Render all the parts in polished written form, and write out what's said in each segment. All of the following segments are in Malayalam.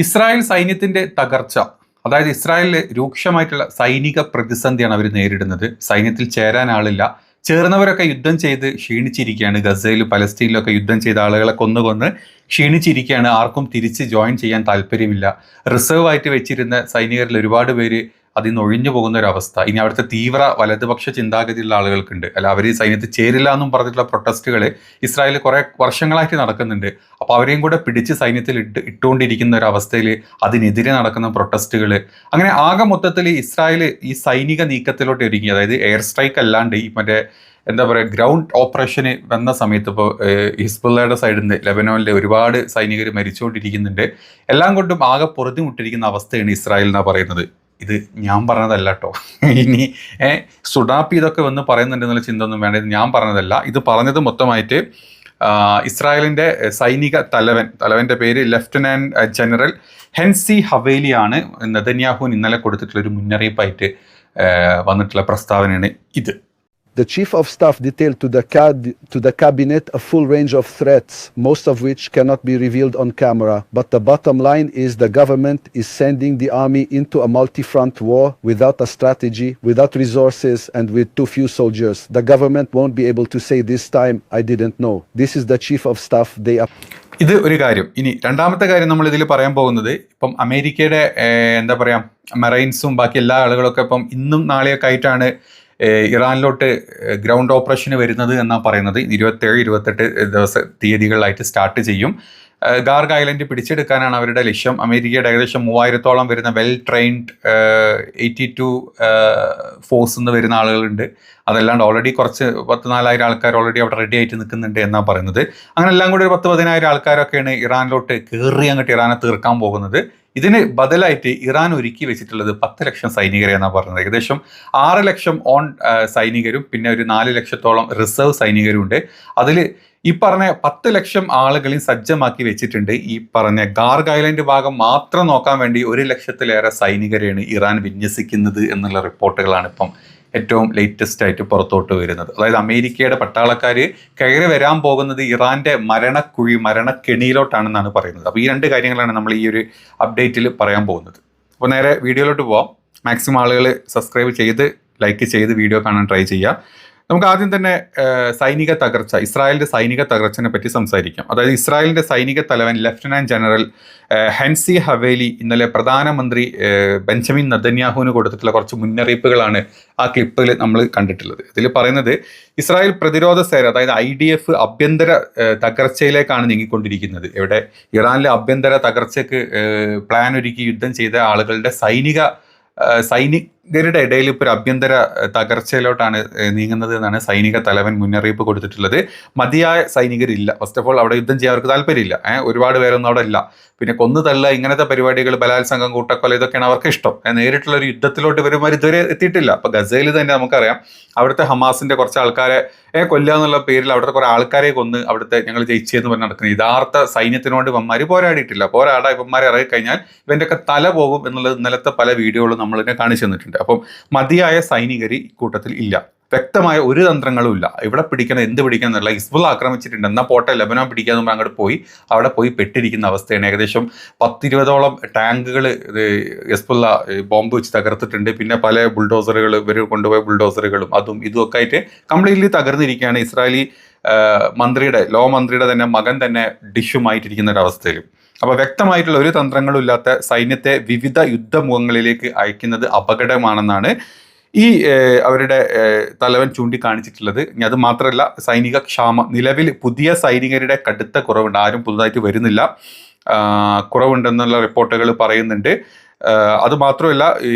ഇസ്രായേൽ സൈന്യത്തിന്റെ തകർച്ച, അതായത് ഇസ്രായേലിൽ രൂക്ഷമായിട്ടുള്ള സൈനിക പ്രതിസന്ധിയാണ് അവർ നേരിടുന്നത്. സൈന്യത്തിൽ ചേരാൻ ആളില്ല. ചേർന്നവരൊക്കെ യുദ്ധം ചെയ്ത് ക്ഷീണിച്ചിരിക്കുകയാണ്. ഗസയിലും പലസ്തീനിലൊക്കെ യുദ്ധം ചെയ്ത ആളുകളെ കൊന്ന് ക്ഷീണിച്ചിരിക്കുകയാണ്. ആർക്കും തിരിച്ച് ജോയിൻ ചെയ്യാൻ താല്പര്യമില്ല. റിസർവ് ആയിട്ട് വെച്ചിരുന്ന സൈനികരിൽ ഒരുപാട് പേര് അതിൽ നിന്ന് ഒഴിഞ്ഞു പോകുന്ന ഒരു അവസ്ഥ. ഇനി അവിടുത്തെ തീവ്ര വലതുപക്ഷ ചിന്താഗതിയുള്ള ആളുകൾക്കുണ്ട്. അല്ല, അവർ ഈ സൈന്യത്തിൽ ചേരില്ല എന്നും പറഞ്ഞിട്ടുള്ള പ്രൊട്ടസ്റ്റുകൾ ഇസ്രായേലിൽ കുറെ വർഷങ്ങളായിട്ട് നടക്കുന്നുണ്ട്. അപ്പോൾ അവരെയും കൂടെ പിടിച്ച് സൈന്യത്തിൽ ഇട്ടുകൊണ്ടിരിക്കുന്ന ഒരു അവസ്ഥയിൽ അതിനെതിരെ നടക്കുന്ന പ്രൊട്ടസ്റ്റുകൾ, അങ്ങനെ ആകെ മൊത്തത്തിൽ ഇസ്രായേൽ ഈ സൈനിക നീക്കത്തിലോട്ട് ഒരുങ്ങി. അതായത് എയർ സ്ട്രൈക്ക് അല്ലാണ്ട് ഈ മറ്റേ എന്താ പറയുക, ഗ്രൗണ്ട് ഓപ്പറേഷന് വന്ന സമയത്ത് ഇപ്പോൾ ഹിസ്ബുള്ളയുടെ സൈഡിൽ നിന്ന് ലെബനോനിലെ ഒരുപാട് സൈനികർ മരിച്ചുകൊണ്ടിരിക്കുന്നുണ്ട്. എല്ലാം കൊണ്ടും ആകെ പൊറുതിമുട്ടിരിക്കുന്ന അവസ്ഥയാണ് ഇസ്രായേൽ എന്നാണ് പറയുന്നത്. ഇത് ഞാൻ പറഞ്ഞതല്ല കേട്ടോ. ഇനി സുഡാപ്പി ഇതൊക്കെ വന്ന് പറയുന്നുണ്ടെന്നുള്ള ചിന്ത ഒന്നും വേണ്ട. ഇത് ഞാൻ പറഞ്ഞതല്ല. ഇത് പറഞ്ഞത് മൊത്തമായിട്ട് ഇസ്രായേലിൻ്റെ സൈനിക തലവൻ്റെ പേര് ലഫ്റ്റനന്റ് ജനറൽ ഹെൻസി ഹവേലിയാണ്. നെതന്യാഹുവിന് ഇന്നലെ കൊടുത്തിട്ടുള്ള ഒരു മുന്നറിയിപ്പായിട്ട് വന്നിട്ടുള്ള പ്രസ്താവനയാണ് ഇത്. The Chief of Staff detailed to the cabinet a full range of threats, most of which cannot be revealed on camera. But the bottom line is the government is sending the army into a multi-front war without a strategy, without resources, and with too few soldiers. The government won't be able to say this time, "I didn't know." This is the Chief of Staff. ഇത് ഒരു കാര്യം. ഇനി രണ്ടാമത്തെ കാര്യം നമ്മൾ ഇതിൽ പറയാൻ പോകുന്നത്, ഇപ്പം അമേരിക്കയുടെ എന്താ പറയുക, മെറൈൻസും ബാക്കി എല്ലാ ആളുകളൊക്കെ ഇപ്പം ഇന്നും നാളെയൊക്കെ ആയിട്ടാണ് ഇറാനിലോട്ട് ഗ്രൗണ്ട് ഓപ്പറേഷന് വരുന്നത് എന്നാണ് പറയുന്നത്. 27-28 തീയതികളിലായിട്ട് സ്റ്റാർട്ട് ചെയ്യും. ഗാർഗ് ഐലൻഡ് പിടിച്ചെടുക്കാനാണ് അവരുടെ ലക്ഷ്യം. അമേരിക്കയുടെ ഏകദേശം 3000-ഓളം വരുന്ന വെൽ ട്രെയിൻഡ് 82 ഫോഴ്സ് എന്ന് വരുന്ന ആളുകളുണ്ട്. അതല്ലാണ്ട് ഓൾറെഡി കുറച്ച് 10,000-4000 ആൾക്കാർ ഓൾറെഡി അവിടെ റെഡി ആയിട്ട് നിൽക്കുന്നുണ്ട് എന്നാണ് പറയുന്നത്. അങ്ങനെ എല്ലാം കൂടി ഒരു 10,000-10,000 ആൾക്കാരൊക്കെയാണ് ഇറാനിലോട്ട് കയറി അങ്ങോട്ട് ഇറാനെ തീർക്കാൻ പോകുന്നത്. ഇതിന് ബദലായിട്ട് ഇറാൻ ഒരുക്കി വെച്ചിട്ടുള്ളത് 10 ലക്ഷം സൈനികരെ എന്നാണ് പറയുന്നത്. ഏകദേശം 6 ലക്ഷം ഓൺ സൈനികരും പിന്നെ ഒരു 4 ലക്ഷത്തോളം റിസർവ് സൈനികരും ഉണ്ട്. അതിൽ ഈ പറഞ്ഞ 10 ലക്ഷം ആളുകളെയും സജ്ജമാക്കി വെച്ചിട്ടുണ്ട്. ഈ പറഞ്ഞ ഗാർഗ് ഐലൻഡ് ഭാഗം മാത്രം നോക്കാൻ വേണ്ടി 1 ലക്ഷത്തിലേറെ സൈനികരെയാണ് ഇറാൻ വിന്യസിക്കുന്നത് എന്നുള്ള റിപ്പോർട്ടുകളാണ് ഇപ്പം ഏറ്റവും ലേറ്റസ്റ്റ് ആയിട്ട് പുറത്തോട്ട് വരുന്നത്. അതായത് അമേരിക്കയുടെ പട്ടാളക്കാർ കയറി വരാൻ പോകുന്നത് ഇറാന്റെ മരണക്കെണിയിലോട്ടാണെന്നാണ് പറയുന്നത്. അപ്പോൾ ഈ 2 കാര്യങ്ങളാണ് നമ്മൾ ഈ ഒരു അപ്ഡേറ്റിൽ പറയാൻ പോകുന്നത്. അപ്പോൾ നേരെ വീഡിയോയിലോട്ട് പോവാം. മാക്സിമം ആളുകൾ സബ്സ്ക്രൈബ് ചെയ്ത് ലൈക്ക് ചെയ്ത് വീഡിയോ കാണാൻ ട്രൈ ചെയ്യുക. നമുക്ക് ആദ്യം തന്നെ സൈനിക തകർച്ച, ഇസ്രായേലിൻ്റെ സൈനിക തകർച്ചനെ പറ്റി സംസാരിക്കാം. അതായത് ഇസ്രായേലിൻ്റെ സൈനിക തലവൻ ലഫ്റ്റനന്റ് ജനറൽ ഹെൻസി ഹവേലി ഇന്നലെ പ്രധാനമന്ത്രി ബെഞ്ചമിൻ നെതന്യാഹുവിന് കൊടുത്തിട്ടുള്ള കുറച്ച് മുന്നറിയിപ്പുകളാണ് ആ ക്ലിപ്പിൽ നമ്മൾ കണ്ടിട്ടുള്ളത്. ഇതിൽ പറയുന്നത്, ഇസ്രായേൽ പ്രതിരോധ സേന അതായത് IDF ആഭ്യന്തര തകർച്ചയിലേക്കാണ് നീങ്ങിക്കൊണ്ടിരിക്കുന്നത്. ഇവിടെ ഇറാനിലെ ആഭ്യന്തര തകർച്ചയ്ക്ക് പ്ലാൻ ഒരുക്കി യുദ്ധം ചെയ്ത ആളുകളുടെ സൈനികരുടെ ഇടയിൽ ഇപ്പോൾ ഒരു ആഭ്യന്തര തകർച്ചയിലോട്ടാണ് നീങ്ങുന്നത് എന്നാണ് സൈനിക തലവൻ മുന്നറിയിപ്പ് കൊടുത്തിട്ടുള്ളത്. മതിയായ സൈനികരില്ല. ഫസ്റ്റ് ഓഫ് ഓൾ അവിടെ യുദ്ധം ചെയ്യാൻ അവർക്ക് താല്പര്യമില്ല. ഒരുപാട് പേരൊന്നും അവിടെ ഇല്ല. പിന്നെ കൊന്നുതള്ള ഇങ്ങനത്തെ പരിപാടികൾ, ബലാത്സംഗം, കൂട്ടക്കൊല, ഇതൊക്കെയാണ് അവർക്ക് ഇഷ്ടം. നേരിട്ടുള്ള ഒരു യുദ്ധത്തിലോട്ട് ഇവരുമാർ ഇതുവരെ എത്തിയിട്ടില്ല. അപ്പോൾ ഗസയിൽ തന്നെ നമുക്കറിയാം, അവിടുത്തെ ഹമാസിന്റെ കുറച്ച് ആൾക്കാരെ കൊല്ലുക എന്നുള്ള പേരിൽ അവിടുത്തെ കുറേ ആൾക്കാരെ കൊന്ന് അവിടുത്തെ ഞങ്ങൾ ജയിച്ചെന്ന് പറഞ്ഞ് നടക്കുന്നത്. യഥാർത്ഥ സൈന്യത്തിനോട് ഇവന്മാർ പോരാടിയിട്ടില്ല. ഇവന്മാരെ ഇറങ്ങിക്കഴിഞ്ഞാൽ ഇവൻ്റെയൊക്കെ തല പോകും എന്നുള്ളത് ഇന്നലത്തെ പല വീഡിയോകളും നമ്മളിനെ കാണിച്ചു തന്നിട്ടുണ്ട്. അപ്പം മതിയായ സൈനികർ ഇക്കൂട്ടത്തിൽ ഇല്ല. വ്യക്തമായ ഒരു തന്ത്രങ്ങളും ഇല്ല. ഇവിടെ പിടിക്കണം, എന്ത് പിടിക്കണം എന്നുള്ള. ഹിസ്ബുള്ള ആക്രമിച്ചിട്ടുണ്ട്, എന്നാൽ പോട്ടെ ലബനാൻ പിടിക്കാന്ന് പറഞ്ഞാൽ അങ്ങോട്ട് പോയി അവിടെ പോയി പെട്ടിരിക്കുന്ന അവസ്ഥയാണ്. ഏകദേശം 10-20ഓളം ടാങ്കുകൾ ഹിസ്ബുള്ള ബോംബ് വെച്ച് തകർത്തിട്ടുണ്ട്. പിന്നെ പല ബുൾഡോസറുകൾ, ഇവർ കൊണ്ടുപോയ ബുൾഡോസറുകളും അതും ഇതും ഒക്കെ ആയിട്ട് കംപ്ലീറ്റ്ലി തകർന്നിരിക്കുകയാണ്. ഇസ്രായേലി ലോ മന്ത്രിയുടെ തന്നെ മകൻ തന്നെ ഡിഷുമായിട്ടിരിക്കുന്ന ഒരു അവസ്ഥയിൽ. അപ്പോൾ വ്യക്തമായിട്ടുള്ള ഒരു തന്ത്രങ്ങളും ഇല്ലാത്ത സൈന്യത്തെ വിവിധ യുദ്ധമുഖങ്ങളിലേക്ക് അയക്കുന്നത് അപകടമാണെന്നാണ് ഈ അവരുടെ തലവൻ ചൂണ്ടിക്കാണിച്ചിട്ടുള്ളത്. ഇനി അത് മാത്രമല്ല, സൈനിക ക്ഷാമം, നിലവിൽ പുതിയ സൈനികരുടെ കടുത്ത കുറവുണ്ട്. ആരും പുതുതായിട്ട് വരുന്നില്ല, കുറവുണ്ടെന്നുള്ള റിപ്പോർട്ടുകൾ പറയുന്നുണ്ട്. അതുമാത്രമല്ല, ഈ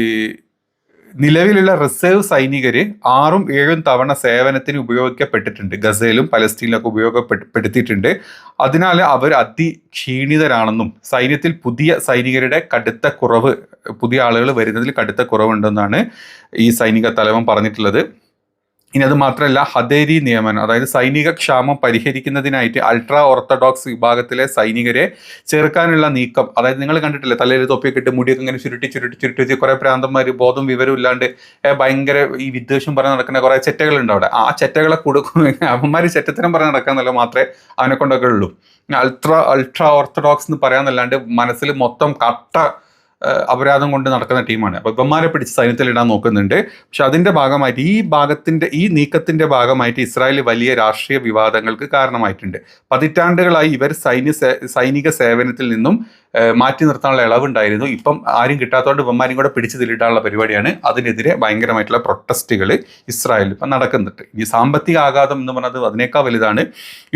നിലവിലുള്ള റിസർവ് സൈനികർ 6-7 തവണ സേവനത്തിന് ഉപയോഗിക്കപ്പെട്ടിട്ടുണ്ട്. ഗസയിലും പലസ്തീനിലൊക്കെ ഉപയോഗപ്പെടുത്തിയിട്ടുണ്ട്. അതിനാൽ അവർ അതിക്ഷീണിതരാണെന്നും സൈന്യത്തിൽ പുതിയ സൈനികരുടെ കടുത്ത കുറവ്, പുതിയ ആളുകൾ വരുന്നതിൽ കടുത്ത കുറവുണ്ടെന്നാണ് ഈ സൈനിക തലവൻ പറഞ്ഞിട്ടുള്ളത്. ഇനി അത് മാത്രമല്ല, ഹദേരി നിയമനം, അതായത് സൈനിക ക്ഷാമം പരിഹരിക്കുന്നതിനായിട്ട് അൾട്രാ ഓർത്തഡോക്സ് വിഭാഗത്തിലെ സൈനികരെ ചേർക്കാനുള്ള നീക്കം. അതായത് നിങ്ങൾ കണ്ടിട്ടില്ലേ, തലയിൽ തൊപ്പിയൊക്കെ ഇട്ട് മുടിയൊക്കെ ഇങ്ങനെ ചുരുട്ടി കുറെ പ്രാന്തന്മാർ ബോധം വിവരം ഇല്ലാണ്ട് ഭയങ്കര ഈ വിദ്വേഷം പറഞ്ഞ് നടക്കുന്ന കുറെ ചെറ്റകളുണ്ട് അവിടെ. ആ ചെറ്റകളെ കൊടുക്കും, അവന്മാർ ചെറ്റത്തരം പറഞ്ഞ് നടക്കാന്നല്ല മാത്രമേ അവനെ കൊണ്ടൊക്കെ ഉള്ളൂ. അൾട്രാ ഓർത്തഡോക്സ് എന്ന് പറയാന്നല്ലാണ്ട് മനസ്സിൽ മൊത്തം കട്ട അപരാധം കൊണ്ട് നടക്കുന്ന ടീമാണ്. അപ്പോൾ ഇവന്മാരെ പിടിച്ച് സൈന്യത്തിലിടാൻ നോക്കുന്നുണ്ട്. പക്ഷെ അതിന്റെ ഭാഗമായിട്ട് ഈ നീക്കത്തിന്റെ ഭാഗമായിട്ട് ഇസ്രായേൽ വലിയ രാഷ്ട്രീയ വിവാദങ്ങൾക്ക് കാരണമായിട്ടുണ്ട്. പതിറ്റാണ്ടുകളായി ഇവർ സൈനിക സേവനത്തിൽ നിന്നും മാറ്റി നിർത്താനുള്ള ഇളവുണ്ടായിരുന്നു. ഇപ്പം ആരും കിട്ടാത്തതുകൊണ്ട് ഇവന്മാരും കൂടെ പിടിച്ചു തിരിട്ടാനുള്ള പരിപാടിയാണ്. അതിനെതിരെ ഭയങ്കരമായിട്ടുള്ള പ്രൊട്ടസ്റ്റുകൾ ഇസ്രായേലിൽ ഇപ്പം നടക്കുന്നുണ്ട്. ഈ സാമ്പത്തിക ആഘാതം എന്ന് പറഞ്ഞത് അതിനേക്കാൾ വലുതാണ്.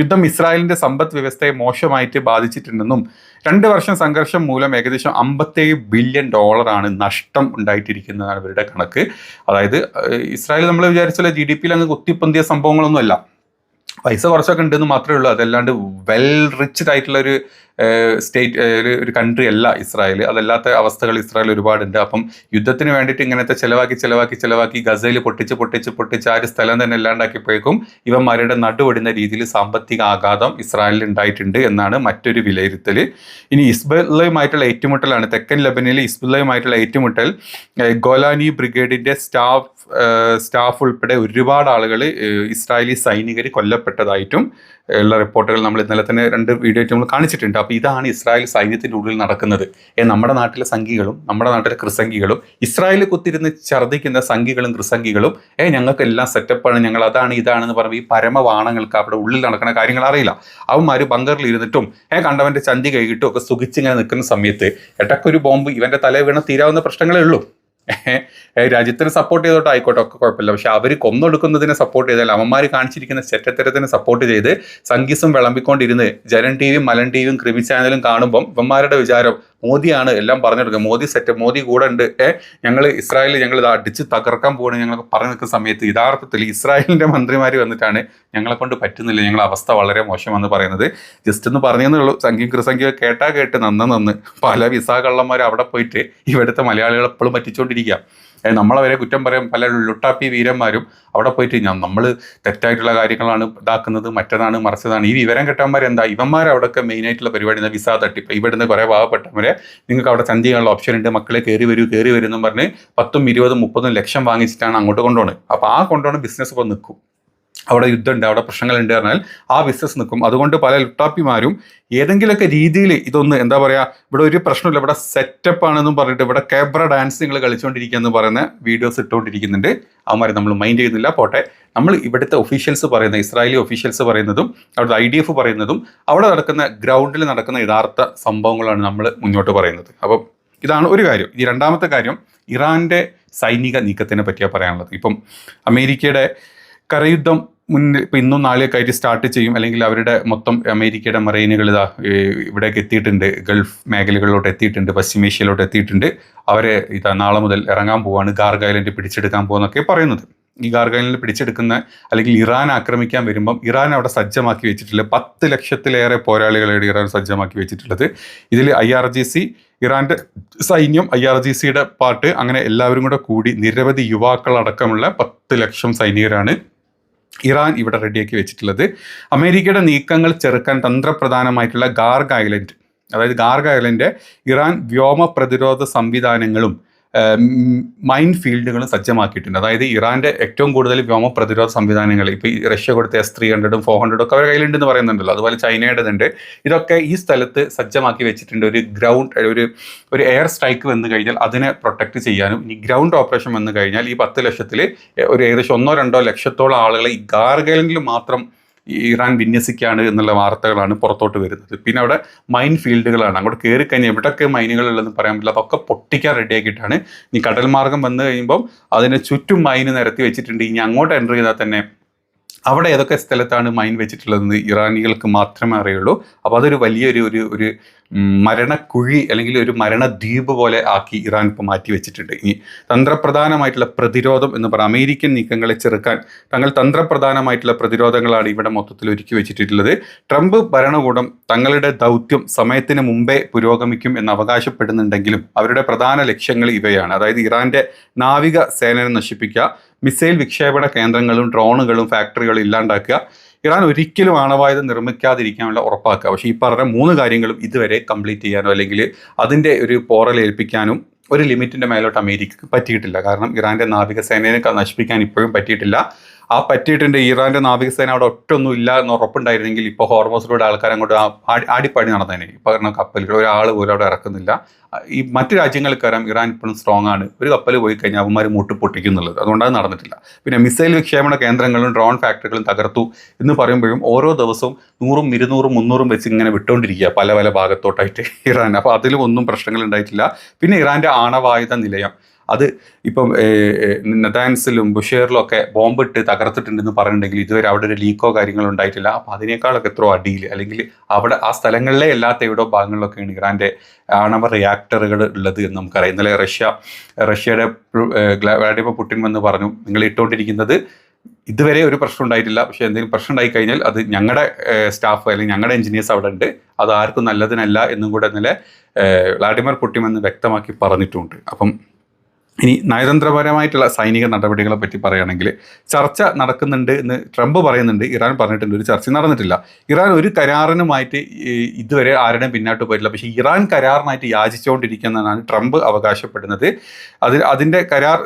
യുദ്ധം ഇസ്രായേലിന്റെ സമ്പദ് വ്യവസ്ഥയെ മോശമായിട്ട് ബാധിച്ചിട്ടുണ്ടെന്നും 2 വർഷം സംഘർഷം മൂലം ഏകദേശം $57 ബില്യൺ നഷ്ടം ഉണ്ടായിട്ടിരിക്കുന്നതാണ് ഇവരുടെ കണക്ക്. അതായത് ഇസ്രായേൽ നമ്മൾ വിചാരിച്ചാൽ GDP അങ്ങ് കുത്തിപ്പൊന്തിയ സംഭവങ്ങളൊന്നുമല്ല, പൈസ കുറച്ചൊക്കെ ഉണ്ടെന്ന് മാത്രമേ ഉള്ളൂ. അതല്ലാണ്ട് വെൽ റിച്ച്ഡ് ആയിട്ടുള്ള ഒരു ഒരു കൺട്രി അല്ല ഇസ്രായേൽ. അതല്ലാത്ത അവസ്ഥകൾ ഇസ്രായേൽ ഒരുപാടുണ്ട്. അപ്പം യുദ്ധത്തിന് വേണ്ടിയിട്ട് ഇങ്ങനത്തെ ചിലവാക്കി ഗസയിൽ പൊട്ടിച്ച് ആ ഒരു സ്ഥലം തന്നെ ഇല്ലാണ്ടാക്കിയപ്പോഴേക്കും ഇവന്മാരുടെ നടുവൊടിഞ്ഞ രീതിയിൽ സാമ്പത്തിക ആഘാതം ഇസ്രായേലിൽ ഉണ്ടായിട്ടുണ്ട് എന്നാണ് മറ്റൊരു വിലയിരുത്തൽ. ഇനി ഹിസ്ബുള്ളയുമായിട്ടുള്ള ഏറ്റുമുട്ടലാണ്, തെക്കൻ ലെബനിലെ ഹിസ്ബുള്ളയുമായിട്ടുള്ള ഏറ്റുമുട്ടൽ. ഗോലാനി ബ്രിഗേഡിന്റെ സ്റ്റാഫ് ഉൾപ്പെടെ ഒരുപാട് ആളുകൾ ഇസ്രായേലി സൈനികർ കൊല്ലപ്പെട്ടതായിട്ടും ഉള്ള റിപ്പോർട്ടുകൾ നമ്മൾ ഇന്നലെ തന്നെ 2 വീഡിയോ നമ്മൾ കാണിച്ചിട്ടുണ്ട്. അപ്പോൾ ഇതാണ് ഇസ്രായേൽ സൈന്യത്തിൻ്റെ ഉള്ളിൽ നടക്കുന്നത്. നമ്മുടെ നാട്ടിലെ സംഘികളും നമ്മുടെ നാട്ടിലെ ക്രിസംഗികളും ഇസ്രായേലിൽ കുത്തിരുന്ന് ഛർദ്ദിക്കുന്ന സംഘികളും ക്രിസംഗികളും ഞങ്ങൾക്ക് എല്ലാം സെറ്റപ്പാണ്, ഞങ്ങൾ അതാണ് ഇതാണെന്ന് പറയുമ്പോൾ ഈ പരമവാണങ്ങൾക്ക് അവിടെ ഉള്ളിൽ നടക്കുന്ന കാര്യങ്ങൾ അറിയില്ല. അവന്മാർ ബങ്കറിൽ ഇരുന്നിട്ടും കണ്ടവൻ്റെ ചന്തി കൈകിട്ടും ഒക്കെ സുഖിച്ചിങ്ങനെ നിൽക്കുന്ന സമയത്ത് ഇടയ്ക്കൊരു ബോംബ് ഇവൻ്റെ തല വീണ തീരാവുന്ന പ്രശ്നങ്ങളേ ഉള്ളൂ. രാജ്യത്തിന് സപ്പോർട്ട് ചെയ്തോട്ട് ആയിക്കോട്ടെ, ഒക്കെ കുഴപ്പമില്ല. പക്ഷെ അവർ കൊന്നൊടുക്കുന്നതിനെ സപ്പോർട്ട് ചെയ്താൽ അവന്മാർ കാണിച്ചിരിക്കുന്ന ചെറ്റത്തരത്തിനെ സപ്പോർട്ട് ചെയ്ത് സംഗീസും വിളമ്പിക്കൊണ്ടിരുന്ന് ജനൻ ടിവിയും മലൻ ടിവിയും ക്രിമി ചാനലും കാണുമ്പം ഇവന്മാരുടെ വിചാരം മോദിയാണ് എല്ലാം പറഞ്ഞെടുക്കുക, മോദി സെറ്റ്, മോദി കൂടെ ഉണ്ട്, ഞങ്ങൾ ഇത് അടിച്ച് തകർക്കാൻ പോകണം ഞങ്ങളൊക്കെ പറഞ്ഞു നിൽക്കുന്ന സമയത്ത് യഥാർത്ഥത്തിൽ ഇസ്രായേലിന്റെ മന്ത്രിമാർ വന്നിട്ടാണ് ഞങ്ങളെ കൊണ്ട് പറ്റുന്നില്ല, ഞങ്ങളുടെ അവസ്ഥ വളരെ മോശമെന്ന് പറയുന്നത്. ജസ്റ്റ് ഒന്ന് പറഞ്ഞതേ ഉള്ളൂ. സംഖ്യം കൃസംഖ്യ കേട്ട് നന്ന് പല വിസ കള്ളന്മാർ അവിടെ പോയിട്ട് ഇവിടുത്തെ മലയാളികൾ എപ്പോഴും പറ്റിച്ചുകൊണ്ടിരിക്കുക. നമ്മളെ വരെ കുറ്റം പറയാൻ പല ലുട്ടാപ്പി വീരന്മാരും അവിടെ പോയിട്ട് നമ്മൾ തെറ്റായിട്ടുള്ള കാര്യങ്ങളാണ് ഇതാക്കുന്നത്, മറ്റതാണ് മറിച്ചതാണ്. ഈ വിവരം കെട്ടന്മാർ എന്താ, ഇവന്മാർ അവിടെയൊക്കെ മെയിനായിട്ടുള്ള പരിപാടി വിസ തട്ടിപ്പ്. ഇവിടുന്ന് കുറേ പാവപ്പെട്ടവരെ നിങ്ങൾക്ക് അവിടെ ചന്തി ചെയ്യാനുള്ള ഓപ്ഷൻ ഉണ്ട്, മക്കളെ കയറി വരും പറഞ്ഞ് 10, 20, 30 ലക്ഷം വാങ്ങിച്ചിട്ടാണ് അങ്ങോട്ട് കൊണ്ടുപോകുന്നത്. അപ്പോൾ ആ കൊണ്ടുപോകുന്ന ബിസിനസ് ഇപ്പോൾ നിൽക്കും. അവിടെ യുദ്ധമുണ്ട്, അവിടെ പ്രശ്നങ്ങളുണ്ട് പറഞ്ഞാൽ ആ ബിസിനസ് നിൽക്കും. അതുകൊണ്ട് പല ലുട്ടാപ്പിമാരും ഏതെങ്കിലുമൊക്കെ രീതിയിൽ ഇതൊന്ന് എന്താ പറയുക, ഇവിടെ ഒരു പ്രശ്നമില്ല, ഇവിടെ സെറ്റപ്പ് ആണെന്നും പറഞ്ഞിട്ട് ഇവിടെ ക്യാബ്ര ഡാൻസ് നിങ്ങൾ കളിച്ചുകൊണ്ടിരിക്കുക എന്ന് പറയുന്ന വീഡിയോസ് ഇട്ടുകൊണ്ടിരിക്കുന്നുണ്ട്. അവന്മാർ നമ്മൾ മൈൻഡ് ചെയ്യുന്നില്ല. പോട്ടെ, നമ്മൾ ഇവിടുത്തെ ഒഫീഷ്യൽസ് പറയുന്ന ഇസ്രായേലി ഒഫീഷ്യൽസ് പറയുന്നതും അവിടുത്തെ IDF പറയുന്നതും അവിടെ നടക്കുന്ന ഗ്രൗണ്ടിൽ നടക്കുന്ന യഥാർത്ഥ സംഭവങ്ങളാണ് നമ്മൾ മുന്നോട്ട് പറയുന്നത്. അപ്പം ഇതാണ് ഒരു കാര്യം. ഈ രണ്ടാമത്തെ കാര്യം ഇറാൻ്റെ സൈനിക നീക്കത്തിനെ പറ്റിയാണ് പറയാനുള്ളത്. ഇപ്പം അമേരിക്കയുടെ കരയുദ്ധം ഇപ്പം ഇന്നും നാളെയൊക്കെ ആയിട്ട് സ്റ്റാർട്ട് ചെയ്യും, അല്ലെങ്കിൽ അവരുടെ മൊത്തം അമേരിക്കയുടെ മറൈനുകൾ ഇവിടേക്ക് എത്തിയിട്ടുണ്ട്, ഗൾഫ് മേഖലകളിലോട്ട് എത്തിയിട്ടുണ്ട്, പശ്ചിമേഷ്യയിലോട്ട് എത്തിയിട്ടുണ്ട്. അവരെ നാളെ മുതൽ ഇറങ്ങാൻ പോവാണ്, ഗാർഗ് ഐലൻഡ് പിടിച്ചെടുക്കാൻ പോകുന്നൊക്കെ പറയുന്നത്. ഈ ഗാർഗ് ഐലൻഡ് പിടിച്ചെടുക്കുന്ന അല്ലെങ്കിൽ ഇറാൻ ആക്രമിക്കാൻ വരുമ്പം ഇറാൻ അവിടെ സജ്ജമാക്കി വെച്ചിട്ടുള്ള 10 ലക്ഷത്തിലേറെ പോരാളികളാണ് ഇറാൻ സജ്ജമാക്കി വെച്ചിട്ടുള്ളത്. ഇതിൽ IRGC, ഇറാൻ്റെ സൈന്യം, IRGCയുടെ പാർട്ട്, അങ്ങനെ എല്ലാവരും കൂടി നിരവധി യുവാക്കളടക്കമുള്ള 10 ലക്ഷം സൈനികരാണ് ഇറാൻ ഇവിടെ റെഡിയാക്കി വെച്ചിട്ടുള്ളത്. അമേരിക്കയുടെ നീക്കങ്ങൾ ചെറുക്കാൻ തന്ത്രപ്രധാനമായിട്ടുള്ള ഗാർഗ് ഐലൻഡ്, അതായത് ഗാർഗ് ഐലൻഡ് ഇറാൻ വ്യോമ പ്രതിരോധ സംവിധാനങ്ങളും മൈൻ ഫീൽഡുകളും സജ്ജമാക്കിയിട്ടുണ്ട്. അതായത് ഇറാൻ്റെ ഏറ്റവും കൂടുതൽ വ്യോമ പ്രതിരോധ സംവിധാനങ്ങൾ ഇപ്പോൾ ഈ റഷ്യ കൊടുത്ത S-300 400 ഒക്കെ അവരുടെ കയ്യിലുണ്ടെന്ന് പറയുന്നുണ്ടല്ലോ, അതുപോലെ ചൈനയുടേതുണ്ട്. ഇതൊക്കെ ഈ സ്ഥലത്ത് സജ്ജമാക്കി വെച്ചിട്ടുണ്ട്. ഒരു എയർ സ്ട്രൈക്ക് വന്നു കഴിഞ്ഞാൽ അതിനെ പ്രൊട്ടക്റ്റ് ചെയ്യാനും, ഇനി ഗ്രൗണ്ട് ഓപ്പറേഷൻ വന്നു കഴിഞ്ഞാൽ ഈ 10 ലക്ഷത്തിൽ ഒരു ഏകദേശം 1-2 ലക്ഷത്തോളം ആളുകളെ ഈ ഗാർഗ് ഐലൻഡിൽ മാത്രം ഇറാൻ വിന്യസിക്കുകയാണ് എന്നുള്ള വാർത്തകളാണ് പുറത്തോട്ട് വരുന്നത്. പിന്നെ അവിടെ മൈൻ ഫീൽഡുകളാണ്, അങ്ങോട്ട് കയറി കഴിഞ്ഞാൽ എവിടെയൊക്കെ മൈനുകളുള്ളതെന്ന് പറയാൻ പറ്റില്ല, അതൊക്കെ പൊട്ടിക്കാൻ റെഡിയാക്കിയിട്ടാണ്. ഇനി കടൽ മാർഗം വന്നു കഴിയുമ്പം അതിന് ചുറ്റും മൈന് നിരത്തി വെച്ചിട്ടുണ്ട്. ഇനി അങ്ങോട്ട് എൻ്റർ ചെയ്താൽ തന്നെ അവിടെ ഏതൊക്കെ സ്ഥലത്താണ് മൈൻ വെച്ചിട്ടുള്ളതെന്ന് ഇറാനികൾക്ക് മാത്രമേ അറിയുള്ളൂ. അപ്പോൾ അതൊരു വലിയൊരു മരണക്കുഴി അല്ലെങ്കിൽ ഒരു മരണദ്വീപ് പോലെ ആക്കി ഇറാൻ ഇപ്പോൾ മാറ്റി വെച്ചിട്ടുണ്ട്. ഇനി തന്ത്രപ്രധാനമായിട്ടുള്ള പ്രതിരോധം എന്ന് പറയാം, അമേരിക്കൻ നീക്കങ്ങളെ ചെറുക്കാൻ തങ്ങൾ തന്ത്രപ്രധാനമായിട്ടുള്ള പ്രതിരോധങ്ങളാണ് ഇവിടെ മൊത്തത്തിൽ ഒരുക്കി വെച്ചിട്ടുള്ളത്. ട്രംപ് ഭരണകൂടം തങ്ങളുടെ ദൗത്യം സമയത്തിന് മുമ്പേ പുരോഗമിക്കും എന്ന് അവകാശപ്പെടുന്നുണ്ടെങ്കിലും അവരുടെ പ്രധാന ലക്ഷ്യങ്ങൾ ഇവയാണ്. അതായത് ഇറാന്റെ നാവിക സേനയെ നശിപ്പിക്കുക, മിസൈൽ വിക്ഷേപണ കേന്ദ്രങ്ങളും ഡ്രോണുകളും ഫാക്ടറികളും ഇല്ലാണ്ടാക്കുക, ഇറാൻ ഒരിക്കലും ആണവായുധം നിർമ്മിക്കാതിരിക്കാനുള്ള ഉറപ്പാക്കുക. പക്ഷേ ഈ പറഞ്ഞ 3 കാര്യങ്ങളും ഇതുവരെ കംപ്ലീറ്റ് ചെയ്യാനോ അല്ലെങ്കിൽ അതിൻ്റെ ഒരു പോറലേൽപ്പിക്കാനും ഒരു ലിമിറ്റിൻ്റെ മേലോട്ട് അമേരിക്കക്ക് പറ്റിയിട്ടില്ല. കാരണം ഇറാൻ്റെ നാവികസേനയെ നശിപ്പിക്കാൻ ഇപ്പോഴും പറ്റിയിട്ടില്ല. ആ പറ്റിയിട്ടുണ്ട് ഇറാൻ്റെ നാവികസേന അവിടെ ഒറ്റൊന്നും ഇല്ല എന്ന് ഉറപ്പുണ്ടായിരുന്നെങ്കിൽ ഇപ്പോൾ ഹോർമോസിലൂടെ ആൾക്കാർ അങ്ങോട്ട് ആടിപ്പാടി നടന്നേനെ. ഇപ്പോൾ പറഞ്ഞ കപ്പലുകൾ ഒരാൾ പോലും അവിടെ ഇറക്കുന്നില്ല. ഈ മറ്റ് രാജ്യങ്ങൾക്കറിയാം ഇറാൻ ഇപ്പോഴും സ്ട്രോങ് ആണ്. ഒരു കപ്പൽ പോയി കഴിഞ്ഞാൽ അവന്മാർ മുട്ട് പൊട്ടിക്കുന്നുള്ളത്, അതുകൊണ്ടത് നടന്നിട്ടില്ല. പിന്നെ മിസൈൽ വിക്ഷേപണ കേന്ദ്രങ്ങളും ഡ്രോൺ ഫാക്ടറികളും തകർത്തു എന്ന് പറയുമ്പോഴും ഓരോ ദിവസവും 100, 200, 300 വെച്ച് ഇങ്ങനെ വിട്ടുകൊണ്ടിരിക്കുക പല പല ഭാഗത്തോട്ടായിട്ട് ഇറാൻ. അപ്പോൾ അതിലും ഒന്നും പ്രശ്നങ്ങൾ ഉണ്ടായിട്ടില്ല. പിന്നെ ഇറാൻ്റെ ആണവായുധ നിലയം അത് ഇപ്പം നെതാൻസിലും ബുഷേറിലും ഒക്കെ ബോംബിട്ട് തകർത്തിട്ടുണ്ടെന്ന് പറഞ്ഞിട്ടുണ്ടെങ്കിൽ ഇതുവരെ അവിടെ ഒരു ലീക്കോ കാര്യങ്ങളോ ഉണ്ടായിട്ടില്ല. അപ്പോൾ അതിനേക്കാളൊക്കെ എത്രയോ അടിയിൽ അല്ലെങ്കിൽ അവിടെ ആ സ്ഥലങ്ങളിലെ അല്ലാത്ത എവിടോ ഭാഗങ്ങളിലൊക്കെയാണ് ഇറാൻ്റെ ആണവ റിയാക്ടറുകൾ ഉള്ളത് എന്ന് നമുക്കറിയാം. ഇന്നലെ റഷ്യയുടെ വ്ളാഡിമിർ പുടിൻ വന്ന് പറഞ്ഞു, നിങ്ങൾ ഇട്ടുകൊണ്ടിരിക്കുന്നത് ഇതുവരെ ഒരു പ്രശ്നം ഉണ്ടായിട്ടില്ല, പക്ഷേ എന്തെങ്കിലും പ്രശ്നം ഉണ്ടായി കഴിഞ്ഞാൽ അത് ഞങ്ങളുടെ സ്റ്റാഫ് അല്ലെങ്കിൽ ഞങ്ങളുടെ എഞ്ചിനീയേഴ്സ് അവിടെ ഉണ്ട്, അത് ആർക്കും നല്ലതിനല്ല എന്നും കൂടെ ഇന്നലെ വ്ളാഡിമിർ പുടിൻ എന്ന് വ്യക്തമാക്കി പറഞ്ഞിട്ടുണ്ട്. അപ്പം ഇനി നയതന്ത്രപരമായിട്ടുള്ള സൈനിക നടപടികളെ പറ്റി പറയുകയാണെങ്കിൽ ചർച്ച നടക്കുന്നുണ്ട് എന്ന് ട്രംപ് പറയുന്നുണ്ട്, ഇറാൻ പറഞ്ഞിട്ടുണ്ട് ഒരു ചർച്ച നടന്നിട്ടില്ല. ഇറാൻ ഒരു കരാറിനുമായിട്ട് ഇതുവരെ ആരുടെയും പിന്നാട്ട് പോയിട്ടില്ല. പക്ഷേ ഇറാൻ കരാറിനായിട്ട് യാചിച്ചുകൊണ്ടിരിക്കുന്നതാണ് ട്രംപ് അവകാശപ്പെടുന്നത്. അതിൻ്റെ കരാർ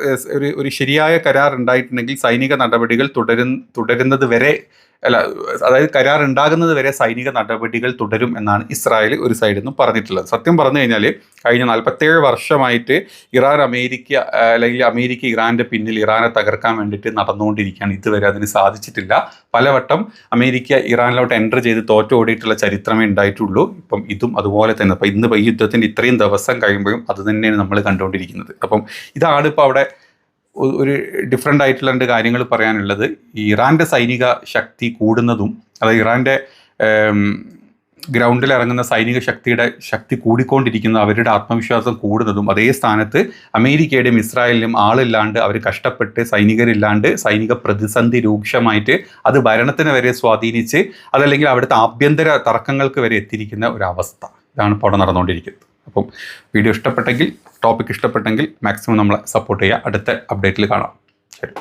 ഒരു ശരിയായ കരാർ ഉണ്ടായിട്ടുണ്ടെങ്കിൽ സൈനിക നടപടികൾ തുടരുന്നത് വരെ അതായത് കരാർ ഉണ്ടാകുന്നത് വരെ സൈനിക നടപടികൾ തുടരും എന്നാണ് ഇസ്രായേൽ ഒരു സൈഡിൽ നിന്നും പറഞ്ഞിട്ടുള്ളത്. സത്യം പറഞ്ഞു കഴിഞ്ഞാൽ കഴിഞ്ഞ 47 വർഷമായിട്ട് അമേരിക്ക ഇറാൻ്റെ പിന്നിൽ ഇറാനെ തകർക്കാൻ വേണ്ടിയിട്ട് നടന്നുകൊണ്ടിരിക്കുകയാണ്. ഇതുവരെ അതിന് സാധിച്ചിട്ടില്ല. പലവട്ടം അമേരിക്ക ഇറാനിലോട്ട് എൻ്റർ ചെയ്ത് തോറ്റോടിയിട്ടുള്ള ചരിത്രമേ ഉണ്ടായിട്ടുള്ളൂ. ഇപ്പം ഇതും അതുപോലെ തന്നെ. അപ്പം ഇന്ന് ഈ യുദ്ധത്തിൻ്റെ ഇത്രയും ദിവസം കഴിയുമ്പോഴും അത് തന്നെയാണ് നമ്മൾ കണ്ടുകൊണ്ടിരിക്കുന്നത്. അപ്പം ഇതാണ് ഇപ്പോൾ അവിടെ ഒരു ഡിഫറെൻ്റ് ആയിട്ടുള്ള 2 കാര്യങ്ങൾ പറയാനുള്ളത്. ഇറാൻ്റെ സൈനിക ശക്തി കൂടുന്നതും, അതായത് ഇറാൻ്റെ ഗ്രൗണ്ടിൽ ഇറങ്ങുന്ന സൈനിക ശക്തി കൂടിക്കൊണ്ടിരിക്കുന്ന അവരുടെ ആത്മവിശ്വാസം കൂടുന്നതും, അതേ സ്ഥാനത്ത് അമേരിക്കയുടെയും ഇസ്രായേലിനും ആളില്ലാണ്ട് അവർ കഷ്ടപ്പെട്ട് സൈനികരില്ലാണ്ട് സൈനിക പ്രതിസന്ധി രൂക്ഷമായിട്ട് അത് ഭരണത്തിന് വരെ സ്വാധീനിച്ച് അതല്ലെങ്കിൽ അവിടുത്തെ ആഭ്യന്തര തർക്കങ്ങൾക്ക് വരെ എത്തിയിരിക്കുന്ന ഒരവസ്ഥ, ഇതാണ് ഇപ്പോൾ അവിടെ നടന്നുകൊണ്ടിരിക്കുന്നത്. അപ്പം വീഡിയോ ഇഷ്ടപ്പെട്ടെങ്കിൽ, ടോപ്പിക് ഇഷ്ടപ്പെട്ടെങ്കിൽ മാക്സിമം നമ്മളെ സപ്പോർട്ട് ചെയ്യുക. അടുത്ത അപ്ഡേറ്റിൽ കാണാം. ശരി.